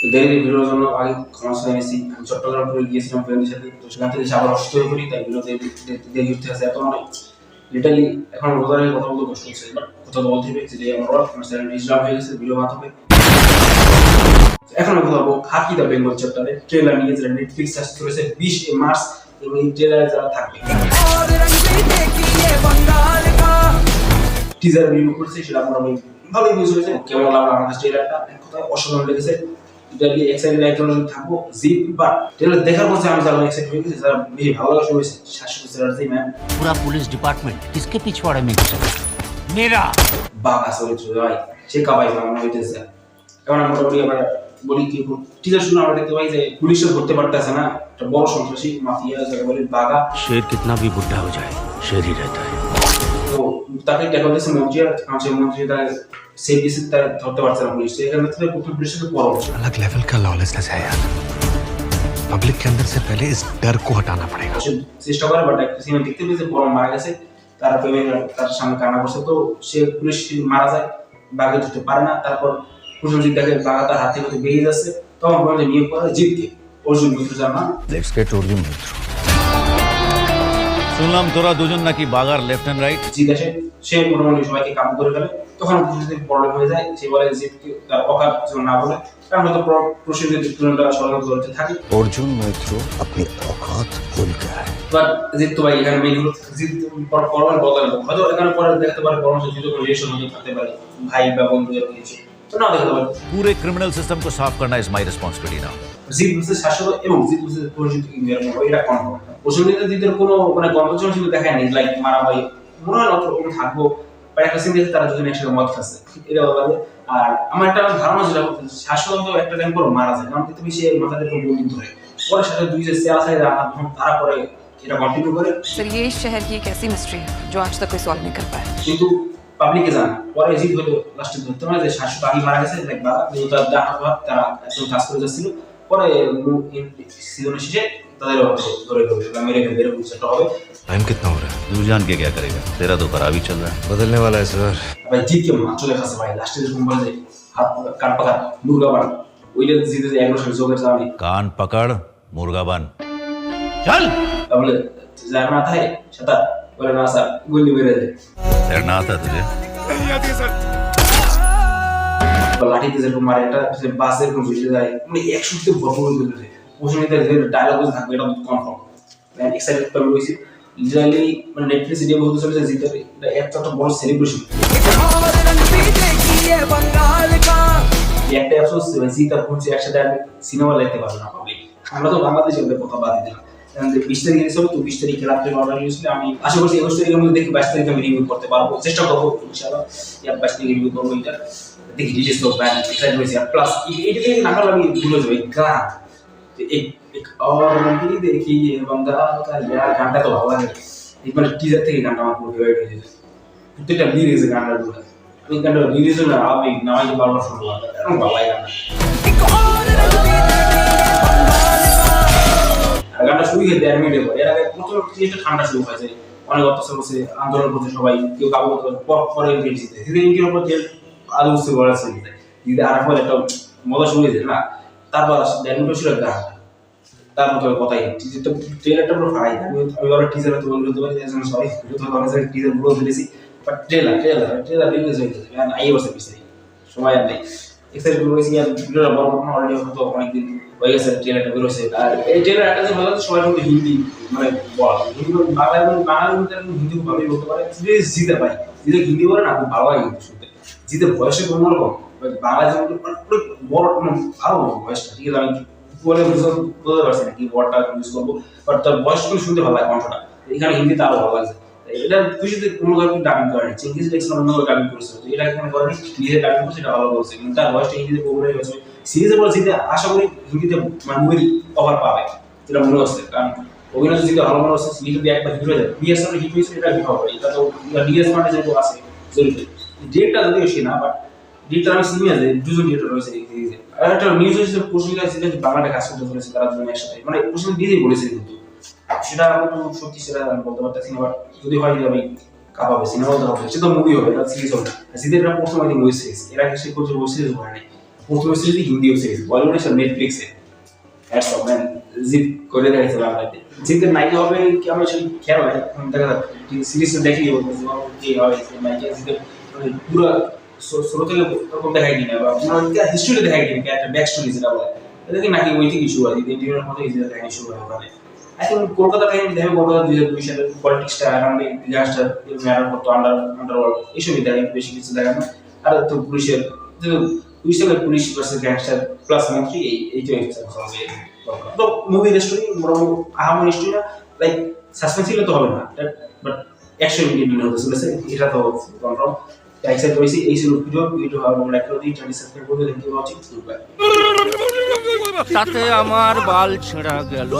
দেরিতে ভিডিওর জন্য আগে ক্ষমা চেয়ে নিয়েছি। আমি চট্টগ্রাম ট্যুরে গিয়েছিলাম ফ্রেন্ডের সাথে, তো সেখান থেকে এসে আবার অসুস্থ হয়ে পড়ি, তাই ভিডিওতে দেরি হতে আছে এত মানে লিটারলি এখন রোজার আগে কথা বলতে কষ্ট হচ্ছে। বাট কথা তো বলতে হবে যে আমার চ্যানেল রিস্টার্ট হয়ে গেছে ভিডিও বানাতে হবে। এখন আমি কথা বলবো খাকি দ্য বেঙ্গল চ্যাপ্টারে ট্রেলার নিয়ে, যেটা নেটফ্লিক্স আসতে চলেছে 20 মার্চ, এবং এই ট্রেলারে যারা থাকবে টিজার রিভিউ করছি, সেটা মোটামুটি ভালোই বুঝে হয়েছে। কেমন লাগলো আমাদের ট্রেলারটা, কোথায় অসাধারণ লেগেছে। ইতালি এক্সাইটেড একজন থাকবো জিপ, বাট ট্রেলার দেখার পর যে আমি যারা এক্সাইটেড হয়ে গেছি, যারা বেশি ভালো লাগা শুরু হয়েছে শাশ্বত চ্যাটার্জি ম্যাম। पूरा पुलिस डिपार्टमेंट किसके पिछवाड़े में घुसा है? मेरा বাঘা চরিত্র ভাই, সে কাবাই বাংলা হইতেছে। কারণ আমরা মোটামুটি আমরা বলি কি টিজার শুনে আমরা দেখতে পাই যে পুলিশও ধরতে পারতেছে না, একটা বড় সন্ত্রাসী মাফিয়া যাকে বলে বাঘা। शेर कितना भी बुढ़ा हो जाए शेर ही रहता है। তো তাকে ট্যাকল দিয়েছে মন্ত্রী, আর কাঁচের মন্ত্রী তার সেই বিসিত তার ধরতে পারছে না পুলিশ। এখান থেকে প্রথম পুলিশের পর अलग लेवल का लॉलेसनेस है यार। पब्लिक के अंदर से पहले इस डर को हटाना पड़ेगा। চেষ্টা করে, বাট একটা সিনেমা দেখতে পেয়েছে বড় মারা গেছে, তার প্রেমে তার সামনে কান্না করছে, তো সে পুলিশ মারা যায়, বাঘে ধরতে পারে না। তারপর প্রসেনজিৎ দেখে বাঘা তার হাত থেকে বেরিয়ে যাচ্ছে, তখন বলে নিয়োগ করে জিতকে অর্জুন মিত্র যার নাম। लेट्स गेट अर्जुन मित्र। শুনলাম তোরা দুজন নাকি বাগার লেফট এন্ড রাইট। জিত আসে, সে মোটামুটি সবাইকে কাবু করে ফেলে। তখন প্রসেনজিৎ প্রবলেম হয়ে যায়, সে বলে জিতকে তার অকাত যেন না বলে, কারণ হয়তো প্রসেনজিৎ তুলনাটা ষড়যন্ত্র করতে থাকে। अर्जुन मैथ्रो अपनी औकात भूल गया है। বাট জিত তো ভাই এখানে মেইন হলো জিত পরমার বদল, হয়তো এখানে পরে দেখতে পারে পরমার সাথে যুদ্ধ করে রিলেশন হতে থাকতে পারে, ভাই বা বন্ধু এরকম কিছু, তো না দেখতে পারে। पूरे क्रिमिनल सिस्टम को साफ करना इज माय रिस्पांसिबिलिटी नाउ। জিত বুঝতে শাসক এবং জিত বুঝতে পরিচিত ইন্ডিয়ার মতো এটা কনফার্ম। প্রসেনজিৎ জিতের কোনো মানে গল্পচন ছিল দেখায় নি, লাইক মারা ভাই মনে হয় অত ওরকম থাকবো, বা একটা সিন দেখে তারা দুজন একসাথে মদ খাচ্ছে, এটা ভালো লাগে। আর আমার একটা ধারণা ছিল শাসক তো একটা টাইম পর মারা যায়, কারণ তুমি সে মাথাতে কোনো বন্দুক ধরে পরে সাথে দুই যে সেল আছে তারা পরে এটা কন্টিনিউ করে। सर ये इस शहर की एक ऐसी मिस्ट्री है जो आज तक कोई सॉल्व नहीं कर पाया। কিন্তু পাবলিকে জানে পরে জিত হলো লাস্টে ধরতে পারে যে শাসক আগে মারা গেছে, লাইক বা তার ডাহাত হাত তারা একদম কাজ করে যাচ্ছিল, পরে সিজনের শেষে তাদের ধরে ধরে বা মেরে ফেলবে এরকম সেটা হবে। टाइम कितना हो रहा है? तू जान के क्या करेगा, तेरा तो खराब ही चल रहा है। बदलने वाला है सर। ভাই জিতকে মাত্র দেখাচ্ছে ভাই, লাস্টে যেরকম বলে যে হাত কান পাকা মুরগা বান, ওইটা জিতে যে এগ্রেশন জোকের জানি कान पकड़ मुर्गा बन चल। তাহলে যার না থাকে সেটা বলে না স্যার গুলি মেরে দেয়, तैरना आता तुझे? বা লাঠিতে যেরকম মারে, এটা বাসে এরকম ভিজে যায়, মানে একসাথে ভরপুর হয়ে গেছে। প্রশ্নটা যে ডায়লগ থাকবে এটা কনফার্ম, মানে এক্সাইটেড তো আমি হইছি। লিটারালি মানে নেটফ্লিক্স দিয়ে বলতে চলেছে জিতের এটা একটা বড় সেলিব্রেশন। একটা অ্যাপসোস জিত আর পৌঁছে একসাথে সিনেমা দেখতে পারবে না পাবলিক। আমরা তো বাংলাদেশে কথা বাদ দিলাম, 20 তারিখ রিলিজ হবে, তো 20 তারিখে রাত্রে অর্ডার নিয়েছিল। আমি আশা করছি 21 তারিখের মধ্যে দেখি 22 তারিখে আমি রিভিউ করতে পারবো, চেষ্টা করবো ইনশাআল্লাহ। 22 তারিখে রিভিউ করবো, এটা দেখি রিলিজ তো ব্যান এক্সাইটেড হয়েছি। আর প্লাস এটা থেকে না করলে আমি ভুলে যাবো গান এক और भी देखिए बंगाल का यार গানটা তো ভালো লাগে, মানে টিজার থেকে গানটা আমার খুব ফেভারিট হয়ে গেছে। প্রত্যেকটা লিরিক্স গানটা গুলো আমি গানটা রিলিজ হলো না আমি নামাই বারবার শুনলাম, এরকম ভালো লাগে গানটা। আর গানটা শুরু হয়ে 1.5 মিনিটের পর, এর আগে প্রথম জিনিসটা ঠান্ডা শুরু হয়েছে, অনেক অত্যাচার করছে, আন্দোলন করছে সবাই, কেউ কাবু করতে পরে জিতে ধীরে ইন্ডিয়ার উপর তেল আলু উঠছে বড় আছে দিতে, আর পর একটা মজা শুরু হয়েছে না। তারপর 1.5 মিনিট ছিল গানটা, তার মতো কথাই ট্রেলারটা পুরো ফাড়াই। আমি আবার টিজার তো বলতে পারি, সরি ভিডিও তো অনেক টিজার গুলো দিয়েছি, বাট ট্রেলার রিলিজ হয়ে গেছে, কারণ আই বসে পিছনে সময় আর নেই। এক্সাইটেড হয়েছি, আর ভিডিওটা বড় না অলরেডি হয়তো অনেকদিন হয়ে গেছে ট্রেলারটা বের হয়েছে। আর এই ট্রেলারটা যে ভালো সবাই কিন্তু হিন্দি মানে হিন্দি বাংলা এবং বাঙালি হিন্দি খুব ভালোই বলতে পারে। জিতে পাই জিতে হিন্দি বলে না খুব ভালো লাগে কিন্তু শুনতে, জিতে ভয়েসে অন্যরকম, বাংলা যেমন বড় আরো ভয়েসটা ঠিক আছে, আমি বলে বুঝতে পারছি না কি ওয়ার্ডটা ইউজ করবো, বাট তার ভয়েসগুলো শুনতে ভালো লাগে, কণ্ঠটা এখানে হিন্দিতে আরো ভালো লাগছে। এটা তুই যদি কোনো কারণে ডাবিং করেনি, চিঙ্গিস দেখছিলাম অন্য ডাবিং করেছিল, তো এটা এখানে করেনি, নিজে ডাবিং করছে, এটা ভালো করছে, কিন্তু তার ভয়েসটা হিন্দিতে পপুলার হয়েছে। সিরিজে বলছি যে আশা করি হিন্দিতে মানে মুভির কভার পাবে, এটা মনে হচ্ছে, কারণ অভিনয় যদি ভালো মনে হচ্ছে সিরিজ যদি একবার হিট হয়ে যায়, বিএস সামনে হিট হয়েছে, এটা হিট হবে, এটা তো ডিএস মানে যেহেতু আছে জরুরি ডেটটা যদিও সে না, বাট ডিরেক্টর আমি সিনিয়র যে দুজন ডিরেক্টর রয়েছে এই সিরিজে। আর একটা নিউজ হয়েছে প্রসেনজিৎ সিরিজ বাংলাটা কাজ করতে চলেছে তারা দুজন একসাথে, মানে প্রসেনজিৎ নিজেই বলেছে, কিন্তু সেটা আমি তো সত্যি সেটা আমি বলতে পারতেছি না, বাট যদি হয় যে আমি কাঁপাবে সিনেমা তো হবে, সে তো মুভি হবে, এটা সিরিজ হবে। সিরিজের একটা প্রথম আই মুভি সিরিজ, এর আগে সে করছে ওয়েব সিরিজ হয় নাই, প্রথম সিরিজ হিন্দি ওয়েব সিরিজ বলিউডে সব নেটফ্লিক্সে হ্যাটস অফ ম্যান জিত করে দেখাইছে বাংলাতে জিতের নায়িকা হবে কি আমি আসলে খেয়াল হয় দেখা সিরিজটা দেখি কি হয় নায়িকা জিতের পুরো শুরু থেকে ওরকম দেখাই কিনা বা হিস্ট্রিটা দেখাই কিনা একটা ব্যাক স্টোরি যেটা বলে এটাকে নাকি ওই থেকে ইস্যু হয় ইন্ডিয়ার মধ্যে এই জায়গায় ইস্যু হয় ওখানে এখন কলকাতা টাইম দেখে কলকাতা 2002 সালে পলিটিক্সটা আরামে ডিজাস্টার ম্যাটার করতো আন্ডারওয়ার্ল্ড এইসবই দেখে বেশি কিছু দেখে না আর তো পুলিশের পুলিশ ভার্সেস গ্যাংস্টার প্লাস মন্ত্রী এইটাই হচ্ছে তো মুভি স্টোরি মোটামুটি আহামরি স্টোরি না লাইক সাসপেন্স হলে তো হবে না বাট অ্যাকশন ইন্ডিয়ান হতে চলেছে এটা তো কনফার্ম এক্সাইট হয়েছি এই ছিল ভিডিও ভালো লাগলে দিই চ্যানেল সাবস্ক্রাইব করে থ্যাংক ইউ ওয়াচিং তাতে আমার বাল ছেঁড়া গেল।